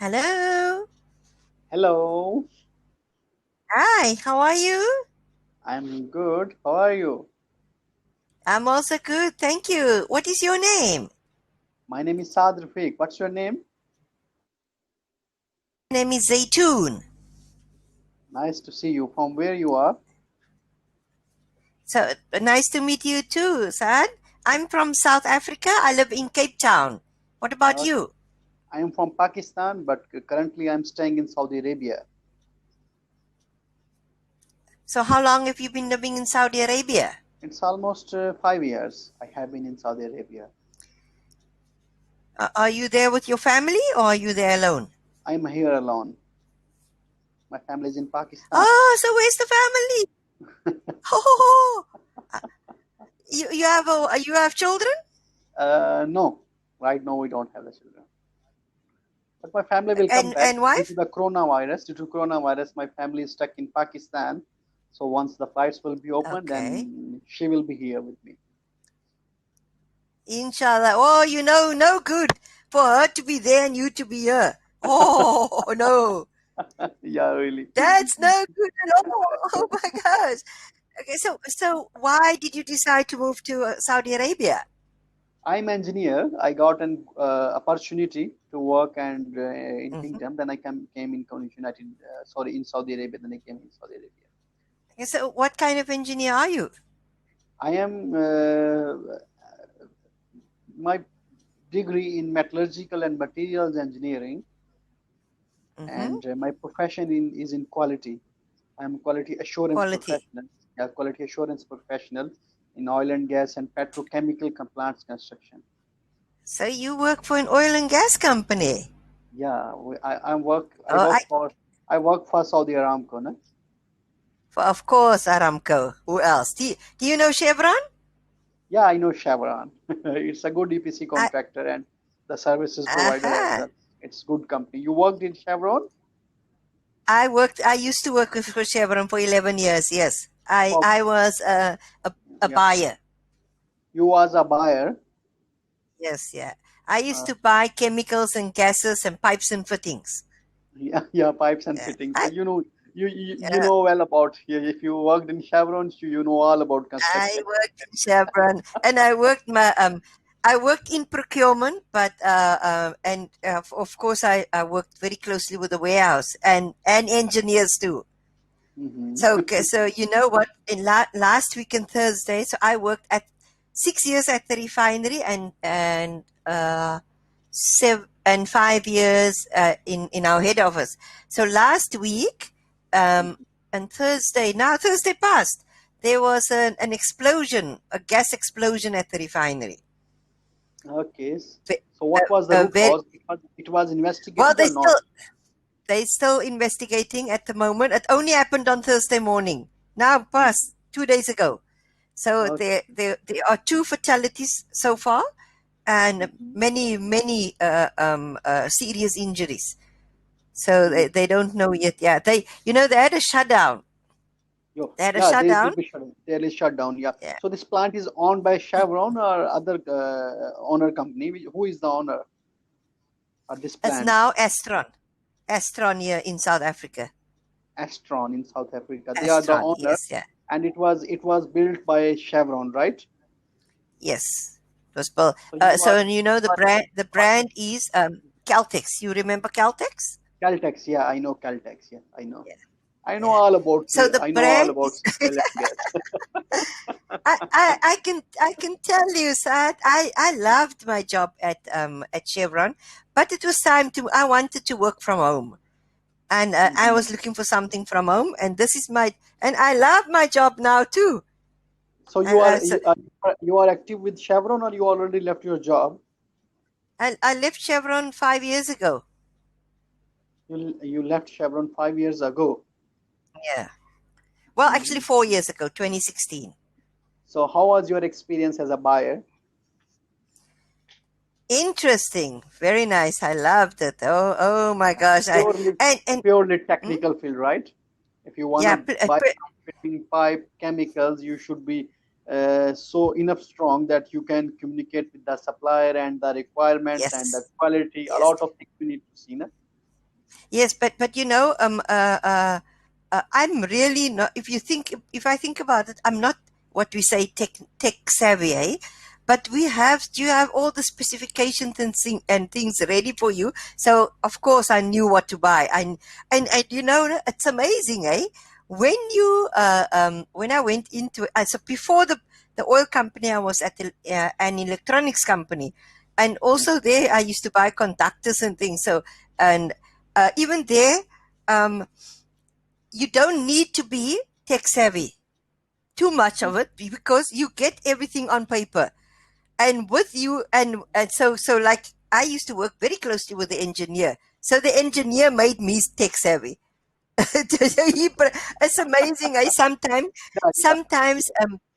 Hello. Hello, Hi, how are you? I'm good. How are you? I'm also good, thank you. What is your name? My name is Saad Rafiq. What's your name? My name is Zaytoon. Nice to see you. From where you are? So nice to meet you too, Saad. I'm from South Africa. I live in Cape Town. What about Uh, you? I am from Pakistan, but currently I'm staying in Saudi Arabia. So how long have you been living in Saudi Arabia? It's almost 5 years I have been in Saudi Arabia. Are you there with your family or are you there alone? I'm here alone. My family is in Pakistan. Oh, so where's the family? Oh, you have children? No, right now we don't have the children. But my family will come back And due to wife? the coronavirus. Due to coronavirus, my family is stuck in Pakistan. So once the flights will be open, Okay. then she will be here with me. Inshallah. Oh, no good for her to be there and you to be here. Oh, no. Yeah, really. That's no good at all. Oh my gosh. Okay, so why did you decide to move to Saudi Arabia? I'm engineer. I got an opportunity to work and in Hmm. Kingdom. Then I came in United. Sorry, in Saudi Arabia. Then I came in Saudi Arabia. Okay, so what kind of engineer are you? I am my degree in metallurgical and materials engineering, Hmm. and my profession is in quality. I'm quality assurance Quality. professional. Yeah, quality assurance professional in oil and gas and petrochemical compliance construction. So you work for an oil and gas company. Yeah, I work. I Oh, work for. I work for Saudi Aramco. No? of course, Aramco. Who else? Do you know Chevron? Yeah, I know Chevron. It's a good EPC I, contractor and the services provider as uh-huh. well. It's good company. You worked in Chevron? I used to work with for Chevron for 11 years. Yes. For, I was a yeah, buyer. you was a buyer. Yes, yeah. I used Uh, to buy chemicals and gases and pipes and fittings. yeah, yeah, pipes and Yeah. fittings. So you know well about here. If you worked in Chevron, you know all about I construction. worked in Chevron, and I worked in procurement, but of course I worked very closely with the warehouse and engineers too. Hmm. So you know what? In last week on Thursday, so I worked at 6 years at the refinery and 5 years in our head office. So last week, on Thursday, now Thursday passed, there was an explosion, a gas explosion at the refinery. Okay. Ve- So what was the root Very cause? It was well. investigated or not? They still investigating at the moment. It only happened on Thursday morning. Now passed 2 days ago. So Okay. there are two fatalities so far, and many serious injuries. So Mhm. they don't know yet. Yeah, they had a shutdown. They had a Yeah, they will shutdown. be shut down. They'll shut down. Yeah. Yeah, So this plant is owned by Chevron or other owner company. Who is the owner of this it's plant? now Astron here in South Africa. Astron in South Africa. They are the Astron, owner, yes, yeah, and it was built by Chevron, right? yes. It was built. So you So are, and you know you are the brand is Caltex. You remember Caltex? Caltex. Yeah, I know Caltex. Yeah, I know. Yeah, I know yeah. all about. So the I know all brand about is oil and gas. I can tell you, Sad, I loved my job at Chevron, but it was time to I wanted to work from home, and I Mhm. was looking for something from home, and this is my and I love my job now too. So you And are you are active with Chevron, or you already left your job? I left Chevron 5 years ago. You left Chevron 5 years ago. Yeah, well, actually Mhm. 4 years ago, 2016. So how was your experience as a buyer? Interesting, very nice. I loved it. Oh my gosh, I Purely and purely mm, technical field, right? If you yeah, wanna buy fitting pipe chemicals, you should be so enough strong that you can communicate with the supplier and the requirements and the yes, quality. A yes. lot of things you need to see. Na? Yes, but I'm really not. If I think about it, I'm not what we say tech savvy, eh? But do you have all the specifications and things ready for you? So of course I knew what to buy. And it's amazing, eh? When I went into so before the oil company, I was at an electronics company, and also there I used to buy conductors and things. So and even there, um, you don't need to be tech savvy too much of it because you get everything on paper. And with you, and so like I used to work very closely with the engineer. So the engineer made me tech savvy. It's amazing. Yeah, yeah. Sometimes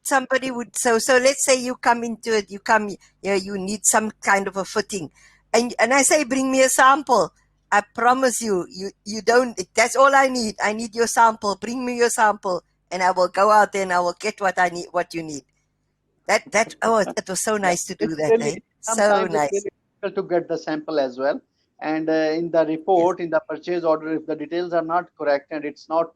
somebody would so let's say you come into it, you need some kind of a fitting, and I say bring me a sample. I promise you don't. That's all I need. I need your sample. Bring me your sample, and I will go out there and I will get what I need, what you need. It was so Yeah, nice to do it's that, really eh? So sometimes it's nice. really difficult to get the sample as well. And in the Yes. report, in the purchase order, if the details are not correct and it's not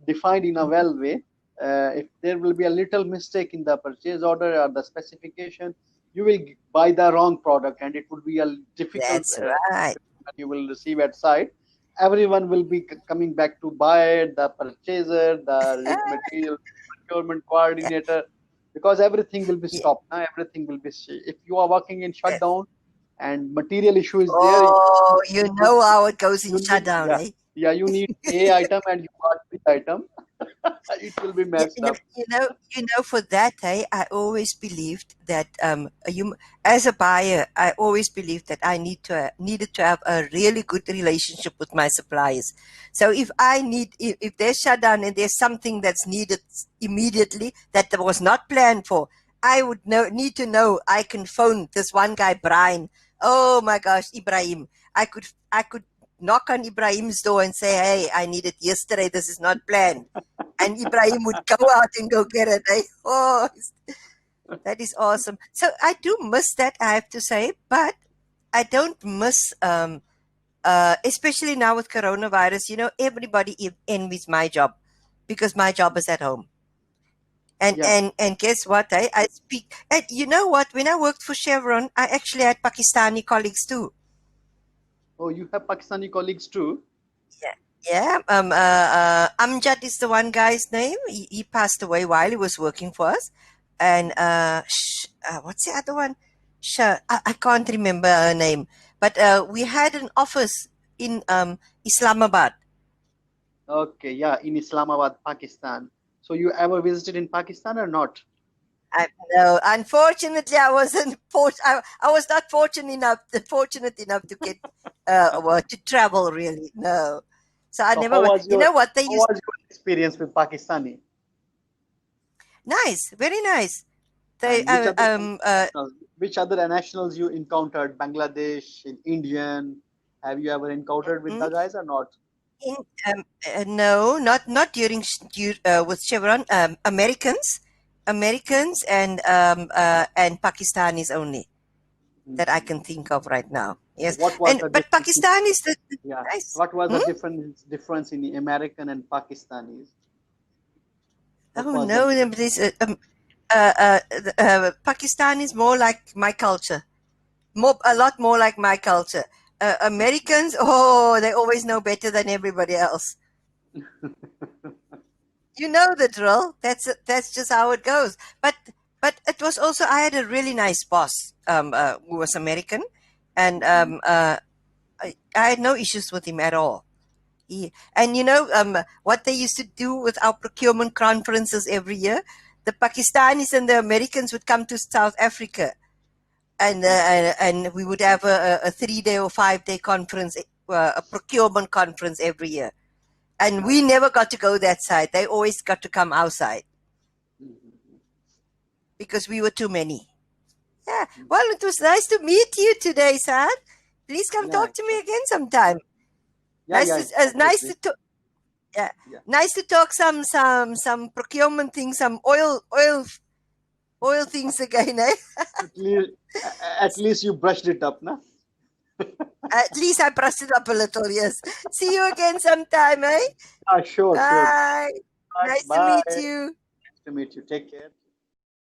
defined in a well way, if there will be a little mistake in the purchase order or the specification, you will buy the wrong product, and it would be a difficult That's right. that you will receive at site. Everyone will be coming back to buy it, the purchaser, the material procurement coordinator, because everything will be Yeah. stopped. Now everything will be. If you are working in Yes. shutdown and material issue is there, Oh, you you know how it goes in you need, shutdown, yeah, eh? yeah, you need A item and you got B item. It will be Yeah, messed up. for that, I always believed that as a buyer, I always believed that I needed to have a really good relationship with my suppliers. So if they're shut down and there's something that's needed immediately that was not planned for, I would need to know. I can phone this one guy, Brian. Oh my gosh, Ibrahim. I could knock on Ibrahim's door and say, "Hey, I need it yesterday. This is not planned." And Ibrahim would go out and go get it. Eh? Oh, that is awesome. So I do miss that, I have to say, but I don't miss, especially now with coronavirus. Everybody envies my job because my job is at home. And Yeah. and and guess what? I speak. And you know what? When I worked for Chevron, I actually had Pakistani colleagues too. Oh, you have Pakistani colleagues too. Yeah. Yeah. Amjad is the one guy's name. He passed away while he was working for us. And what's the other one? I can't remember her name. But we had an office in Islamabad. Okay, yeah, in Islamabad, Pakistan. So you ever visited in Pakistan or not? No, unfortunately, I was not fortunate enough to get to travel really. No, so I So how never. was You your know what they how used? was your experience with Pakistani? Nice, very nice. They And which other nationals you encountered? Bangladesh, in Indian. Have you ever encountered with mm, the guys or not? in, no, not during with Chevron. Americans and Pakistanis only that I Mhm. can think of right now. Yes, What was and the but difference? Pakistanis, Yeah. nice. What was the Hmm? difference in the American and Pakistanis? What Oh was the no, this Pakistan is more like my culture, a lot more like my culture. Americans, oh, they always know better than everybody else. You know the drill. That's just how it goes. But it was also I had a really nice boss who was American, and Mhm. I had no issues with him at all. And what they used to do with our procurement conferences every year, the Pakistanis and the Americans would come to South Africa, and we would have a 3 day or 5 day conference, a procurement conference every year. And we never got to go that side. They always got to come our side Mhm. because we were too many. Yeah. Well, it was nice to meet you today, Sad. Please come Yeah, talk to me again sometime. yeah, yeah, Nice definitely. to talk. Yeah, Yeah. nice to talk some procurement things, some oil things again, eh? At least, at least you brushed it up, na? At least I brushed it up a little, yes. See you again sometime, eh? Sure, sure. Bye. Nice to Bye. meet you. Nice to meet you. Take care.